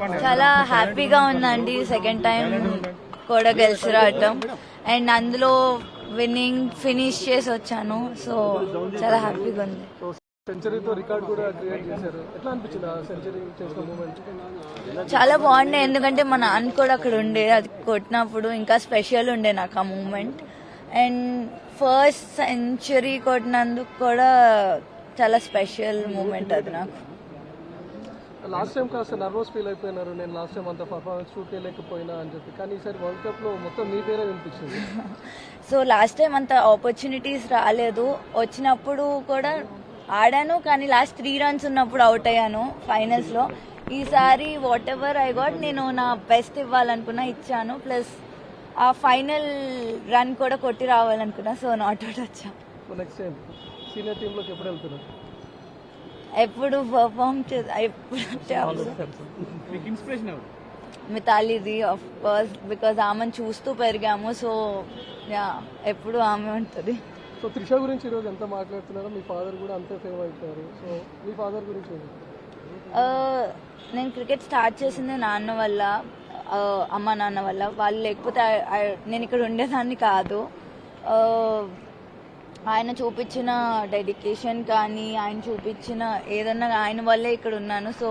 చాలా హ్యాపీగా ఉందండి. సెకండ్ టైం కూడా గెలిచి రావటం అండ్ అందులో విన్నింగ్ ఫినిష్ చేసి వచ్చాను. సో చాలా హ్యాపీగా ఉంది. సెంచరీతో రికార్డ్ కూడా క్రియేట్ చేశారు. ఎట్లా అనిపించింది ఆ సెంచరీ చేసిన మూమెంట్? చాలా బాగుండే, ఎందుకంటే మా నాన్న కూడా అక్కడ ఉండే. అది కొట్టినప్పుడు ఇంకా స్పెషల్ ఉండే నాకు ఆ మూమెంట్. అండ్ ఫస్ట్ సెంచరీ కొట్టినందుకు కూడా చాలా స్పెషల్ మూమెంట్ అది నాకు. లాస్ట్ టైం కాస్త నర్వస్ ఫీల్ అయిపోయినారు, నేను లాస్ట్ టైం అంత పర్ఫార్మెన్స్ షూట్ చేయలేకపోయినా అని చెప్పి, కానీ ఈసారి వరల్డ్ కప్ లో మొత్తం మీ పేరే వినిపించింది. సో లాస్ట్ టైం అంత ఆపర్చునిటీస్ రాలేదు. వచ్చినప్పుడు కూడా ఆడాను, కానీ లాస్ట్ 3 runs ఉన్నప్పుడు అవుట్ అయ్యాను ఫైనల్స్ లో. ఈసారి వాట్ ఎవర్ ఐ గాట్, నేను నా బెస్ట్ ఇవ్వాలనుకున్నా, ఇచ్చాను. ప్లస్ ఆ ఫైనల్ రన్ కూడా కొట్టి రావాలనుకున్నా. సో నాట్ అవుట్ వచ్చా. నెక్స్ట్ టైం సీనియర్ టీమ్ లోకి ఎప్పుడు వెళ్తున్నారు? ఎప్పుడు పర్ఫామ్ మితాలిది ఆఫ్ కోర్స్, బికాజ్ ఆమెను చూస్తూ పెరిగాము. సో యా, ఎప్పుడు ఆమె ఉంటుంది. సో త్రిష గురించి ఈరోజు ఎంత మాట్లాడుతున్నారో, మీ ఫాదర్ కూడా అంతే ఫేమ్ అయిపోయారు. సో మీ ఫాదర్ గురించి నేను క్రికెట్ స్టార్ట్ చేసింది నాన్న వల్ల, అమ్మ నాన్న వల్ల. వాళ్ళు లేకపోతే నేను ఇక్కడ ఉండేదాన్ని కాదు. ఆయన చూపించిన డెడికేషన్ కానీ, ఆయన చూపించిన ఏదన్నా ఆయన వల్లే ఇక్కడ ఉన్నాను. సో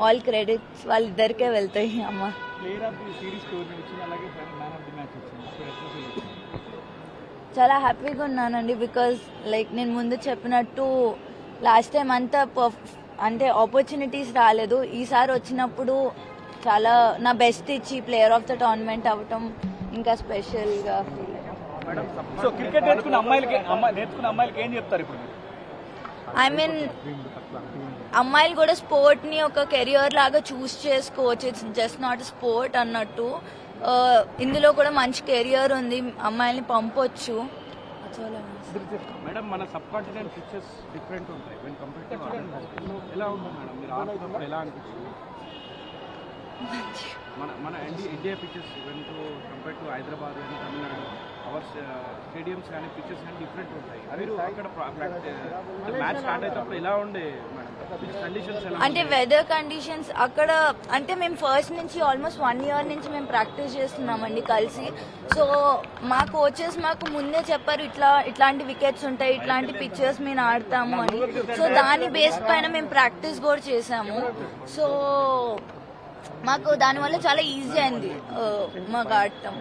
ఆల్ క్రెడిట్స్ వాళ్ళిద్దరికే వెళ్తాయి. అమ్మ చాలా హ్యాపీగా ఉన్నానండి, బికాజ్ లైక్ నేను ముందు చెప్పినట్టు లాస్ట్ టైం అంతా అంటే ఆపర్చునిటీస్ రాలేదు. ఈసారి వచ్చినప్పుడు చాలా నా బెస్ట్ ఇచ్చి ప్లేయర్ ఆఫ్ ద టోర్నమెంట్ అవ్వటం ఇంకా స్పెషల్గా ఫీల్ అయ్యాను. సో క్రికెట్ నేర్చుకున్న అమ్మాయిలకి ఏం చెప్తారు ఇప్పుడు? ఐ మీన్ అమ్మాయిలు కూడా స్పోర్ట్ ని ఒక కెరియర్ లాగా చూస్ చేసుకోవచ్చు. ఇట్స్ జస్ట్ నాట్ స్పోర్ట్ అన్నట్టు. ఇందులో కూడా మంచి కెరియర్ ఉంది, అమ్మాయిల్ని పంపొచ్చు. మేడం, మన సబ్ కాంటినెంట్ పిచెస్ డిఫరెంట్ ఉంటాయి. ఎలా ఉంటుంది మేడం, మీరు ఆడుతున్నప్పుడు ఎలా అనిపించింది? మన India pitches compare to Hyderabad కానీ తమిళనాడు, అవర్ స్టేడియంస్ కానీ పిచెస్ కానీ డిఫరెంట్ ఉంటాయి. మీరు అక్కడ మ్యాచ్ స్టార్ట్ అయినప్పుడు ఎలా ఉండే మేడం కండిషన్స్? అంటే వెదర్ కండిషన్స్ అక్కడ, అంటే మేము ఫస్ట్ నుంచి ఆల్మోస్ట్ 1 year నుంచి మేము ప్రాక్టీస్ చేస్తున్నామండి కలిసి. సో మా కోచెస్ మాకు ముందే చెప్పారు, ఇట్లాంటి వికెట్స్ ఉంటాయి, ఇట్లాంటి పిక్చర్స్ మేము ఆడతాము అని. సో దాని బేస్ పైన మేము ప్రాక్టీస్ కూడా చేసాము. సో మాకు దానివల్ల చాలా ఈజీ అయింది మాకు ఆడటం.